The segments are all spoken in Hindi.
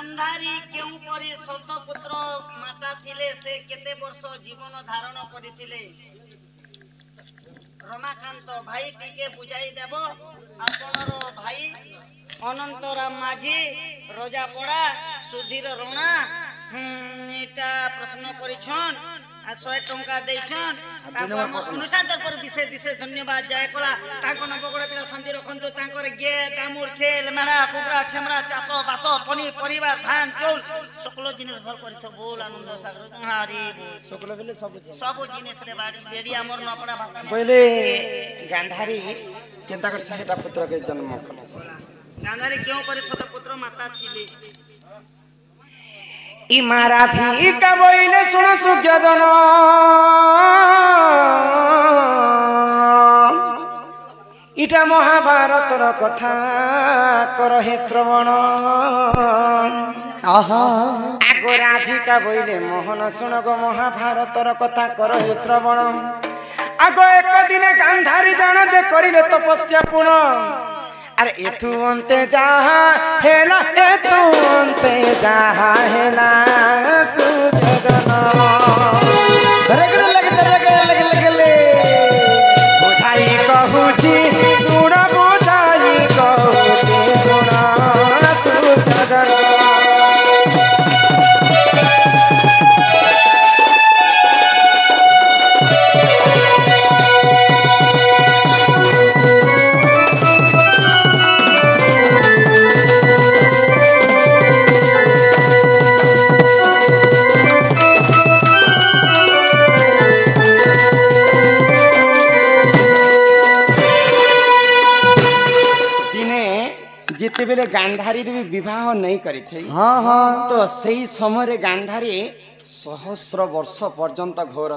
गांधारी केउ परी शतपुत्र माता थिले से केते वर्ष जीवन धारण करिथिले रमाकांत भाई टीके बुझाई देबो आपनर भाई अनंतराम माझी रोजापड़ा सुधीर रोना एटा प्रश्न परिछन आ 100 टंका दैछन अनुष्ठान पर विशेष विशेष धन्यवाद जाय कला ताको नबगड़े पिला शांति रखंतु तांकर गे कामुर छेल मेरा कुकरा छमरा चासो बासो पनी परिवार धान चौल सकल जिनिस भर करिथो बोल आनंद सागर हारी सकल बेले सब जिनिस रे बाड़ी बेड़ी हमर नपड़ा भाषा पहले गांधारी केनता कर सहेटा पुत्र के जन्म कला गांधारी क्यों परी शतपुत्र माता थिले इ माराठी का बोइले सुन सुज्ञ जन इटा महाभारतर कथा कर हे श्रवण आगो राधिका बोइले मोहन सुन गो महाभारतर कथा कर हे श्रवण आगो एक दिने गांधारी जान जे करिले तपस्या पूर्ण अरे एथु अंते जहा हेला एथु अंते जहा हेला सुजन दरगले बुझाई कहूची सुन बुझाई कहूची सुन सुजन जिते बेले गांधारी देवी विवाह नहीं करी थे तो सही समय गांधारी सहस्र वर्ष पर्यंत घोर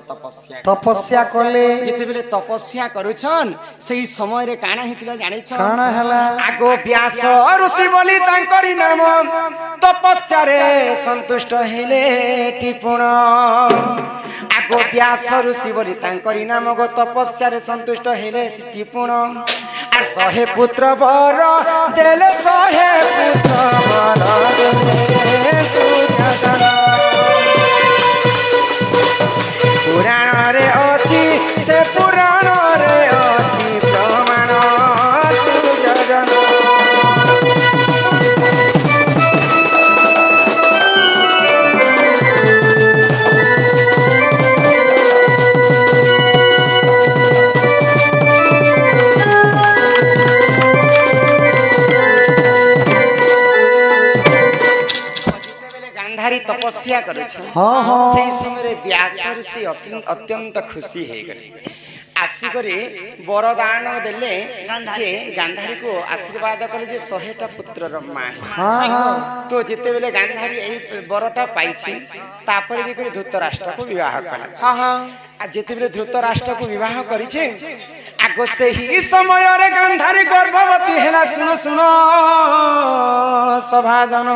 तपस्या कले जिते बेले तपस्या करुछन सही समय रे काना हितला जानि छ काना हला आगो व्यास ऋषि बोली तांकरी नाम तपस्या रे संतुष्ट हेले टिपुण आगो व्यास ऋषि बोली तांकरी नाम गो तपस्या रे संतुष्ट हेले टिपुण सहे पुत्र वर देले सहे पुत्र वर देले सुजन पुराण रे अछि से पुराण रे अछि प्रमाण सुजन तपस्या करे से समय व्यास ऋषि अत्यंत खुशी हे गले आसी करे वरदान देले जे गांधारी को आशीर्वाद कले जे 100टा पुत्र रमा तो जेते बेले गांधारी एही वरटा पाइछि तापर देखि धृतराष्ट्र को विवाह कला आ जेते बेले धृतराष्ट्र को विवाह करिछे आगो से ही समय रे गांधारी गर्भवती हेला सुनो सुनो सभाजन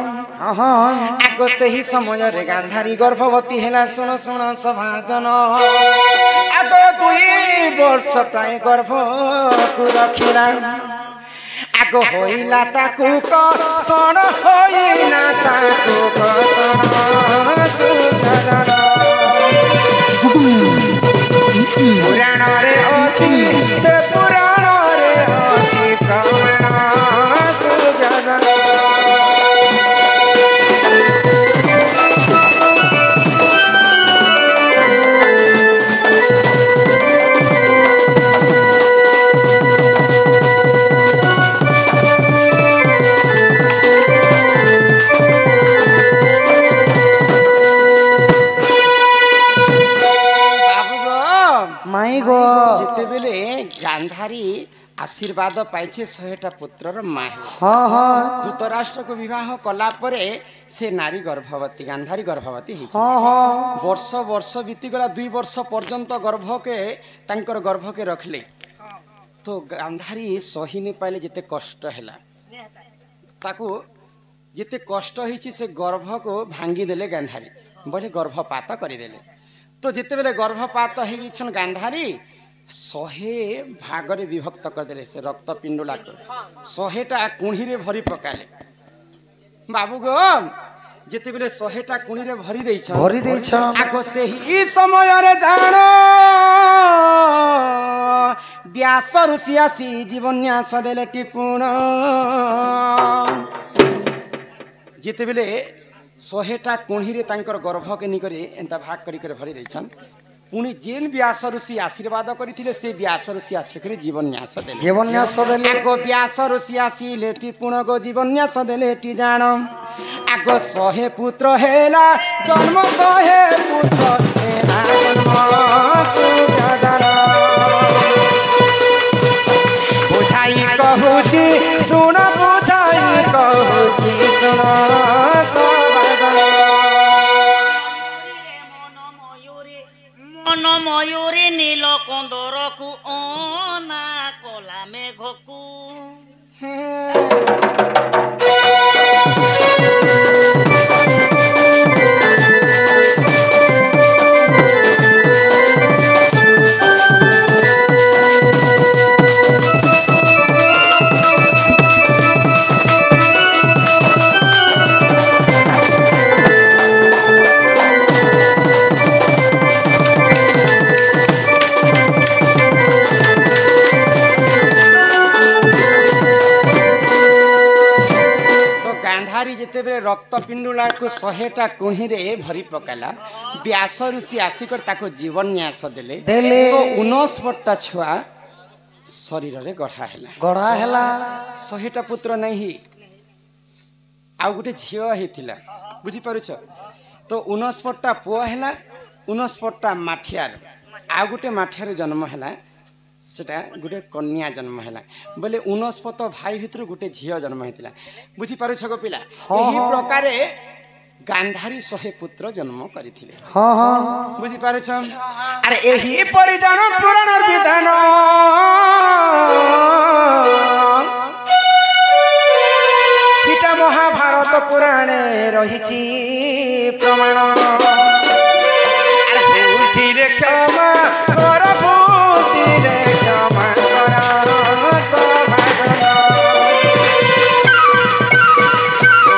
आगो से ही समय रे गांधारी गर्भवती हेला सुनो सुनो सभाजन आगो 2 वर्ष प्राय गर्भ को रखिला आगो होइला ताकू को सण होइला ताकू को सण सुजन पुराण रे अछि से पुराण रे अछि प्रमाण सुजन जिते बेले गांधारी आशीर्वाद पाइछे 100टा पुत्रर माँ धृतराष्ट्र को विवाह कला परे से नारी गर्भवती गांधारी गर्भवती वर्ष वर्ष बीतीगला 2 वर्ष पर्यंत गर्भ के तांकर गर्भ के रखले तो गांधारी सही नहीं पाइले जिते कष्ट हैला ताकू जिते कष्ट होइछि से गर्भ को भांगी देले गांधारी बोले गर्भपात करिदेले तो जिते बेले गर्भपात हो गांधारी 100 भागरे विभक्त करदे से रक्त पिंडुला 100टा कुढ़ी रे भरी पकाले बाबू गो जेते बेले 100टा कुणी रे भरी देछ आगो से ही समय रे जान व्यास ऋषि आसी जीवन्यास देले टिपुण जेते बेले 100टा कुणी रे तांकर गर्भ के निकरे एंता भाग करी करे भरी देछन पुणी जेन व्यास ऋषि आशीर्वाद करथिले से व्यास ऋषि आसिकरी जीवन्यास देले आगो व्यास ऋषि आसीले टिपुण गो जीवन्यास देले टी जान आगो 100 पुत्र हेला जन्म 100 पुत्र हेला जन्म सुजा जान बुझाई कहूची सुन बुझाई कहूची सुन मन मयूरी नील कंदर को ओना कला मेघकू जेते रक्त पिंडुला को 100टा कुणी रे भरी पकाला व्यास ऋषि आसिकर ताको जीवन्यास देले तो 69टा छुआ शरीर रे गढ़ा हैला 100टा पुत्र नहीं आ गुटे झियो हेतिला बुझी पारुछ तो 69टा पुआ हैला 69टा माठियार आ गुटे माठियार जन्म हैला सेटा गुटे कन्या जन्म हैला बोले 69 भाई भितर गुटे झियो जन्म हेतिला बुझी पारु छगो पिला एही प्रकारे गांधारी 100 पुत्र जन्म करिथिले बुझी पारु छ अरे एही परिजन पुराण विधान पिता महाभारत पुराणे रहिछि प्रमाण अरे बुद्धि रे क्षमा कर बुद्धि रे क्षमा कर सभाजन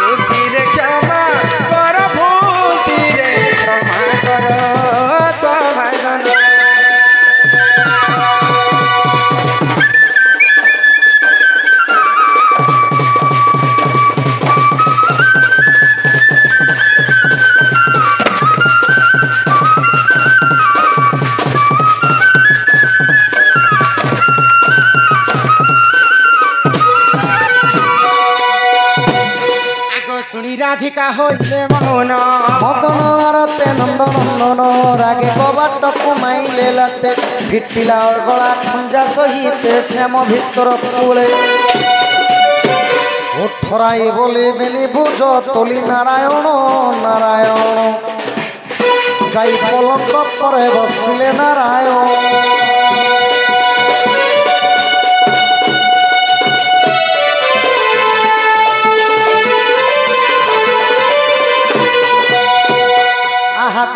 बुद्धि रे क्षमा कर बुद्धि रे क्षमा कर सभाजन सुनी राधिका होइले मौन मदन आरते नंदन नंदन रागे कबाट कुमाइले लते फिटिला गला खंजा सहित श्याम भितर कूले उठराई बोले बेनी बुझ तोली नारायण नारायण जाई पलंक परे बसिले नारायण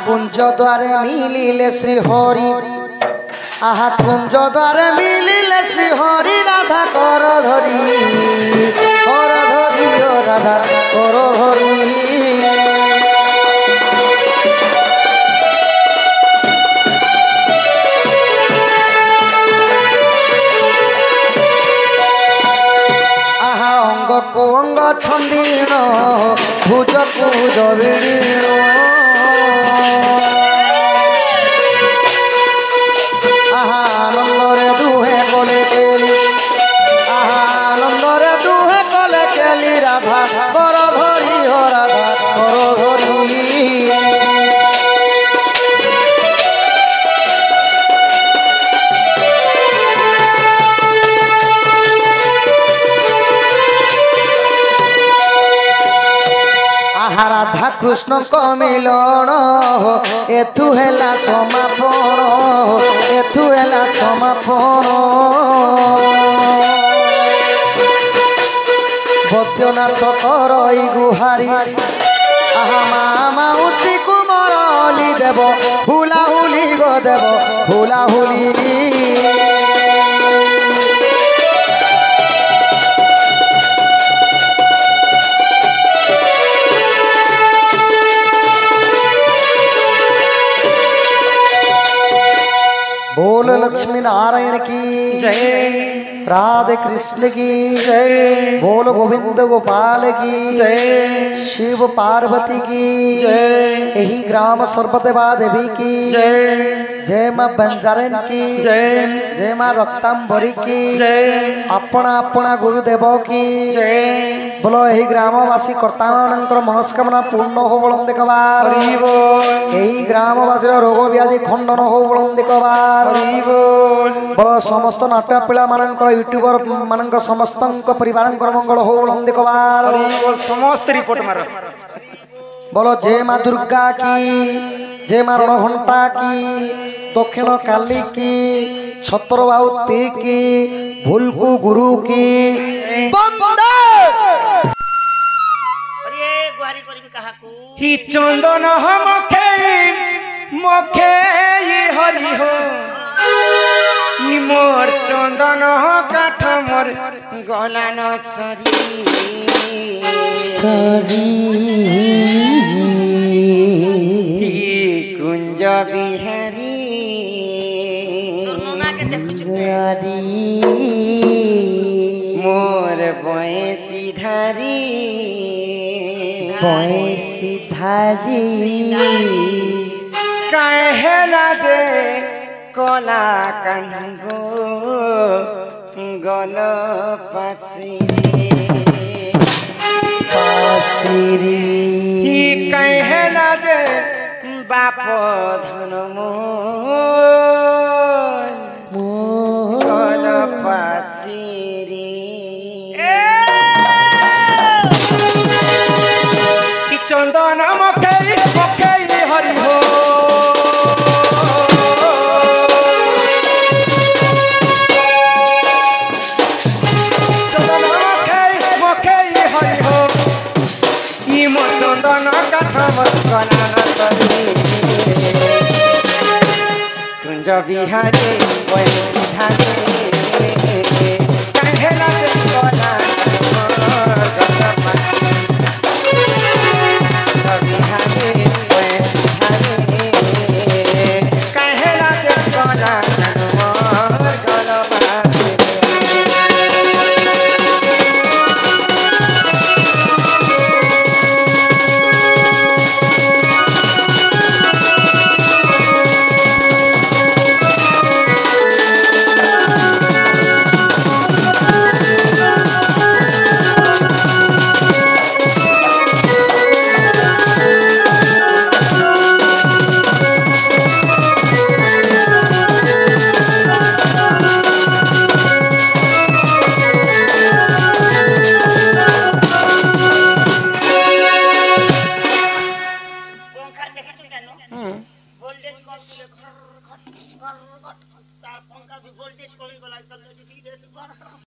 कुंज द्वारे मिलिले श्री हरि आहा कुंज द्वारे मिलिले श्री हरि राधा कर धरी ओ राधा कर धरी आहा अंग को अंग छंदीन भुज को भुज विलीन आनंदरे दुहे कले केली आनंदरे दुहे कले केली राधा कर धरी हो राधा कर धरी राधा कृष्ण को मिलन एथु हेला समापन एथु हेला समापन बद्यनाथ करई गुहारी आहा मामा उसी कुमरली देव हुला हुली गो देव हुला हुली बोल लक्ष्मी नारायण की जय राधे कृष्ण की जय बोल गोविंद गोपाल की जय शिव पार्वती की जय यही ग्राम सर्वदेवा देवी की जय जय माँ बंजारन की जय जय माँ रक्तांबरी की जय अपना अपना गुरुदेव की जय बोलो यही ग्रामवासी कर्ता मानकर मनस्कामना पूर्ण हो बोलन देखबार हरि बोल यही ग्रामवासी रोग व्याधि खंडन हो बोलन देखबार हरि बोल बोलो समस्त नाट्य पिला मानकर यूट्यूबर मानकर समस्त परिवार मंगल हो बोलन देखबार हरि बोल समस्त रिपोर्ट मारो बोलो जय माँ दुर्गा की जय माँ रणघंटा की दक्षिण काली की छत्रबाहुती की भूलकु गुरु की बंदे अरे गुहारी करबी काहाकू हि चंदन मखे मखे हरि हो इ मोर चंदन काठ मोर गलान सरी सरी हि कुंज बिहारी नोना के देखुछु जरी मोर बयसी धारी पैसी धारी कहेला जे कला कान्गो गल पासी पासिरी ही कहेला जे बाप धन मोर गल पासी चंदन मखे मखे हरि हो चंदन मखे मखे हरि हो इ मो चंदन काठ मोर गलान सरी कुंज बिहारी बयसी धारी कहेला जे कला मोर गल पासी वोल्टेज कम दिले घर घर घर घर तार पंखा भी वोल्टेज कमी गला चल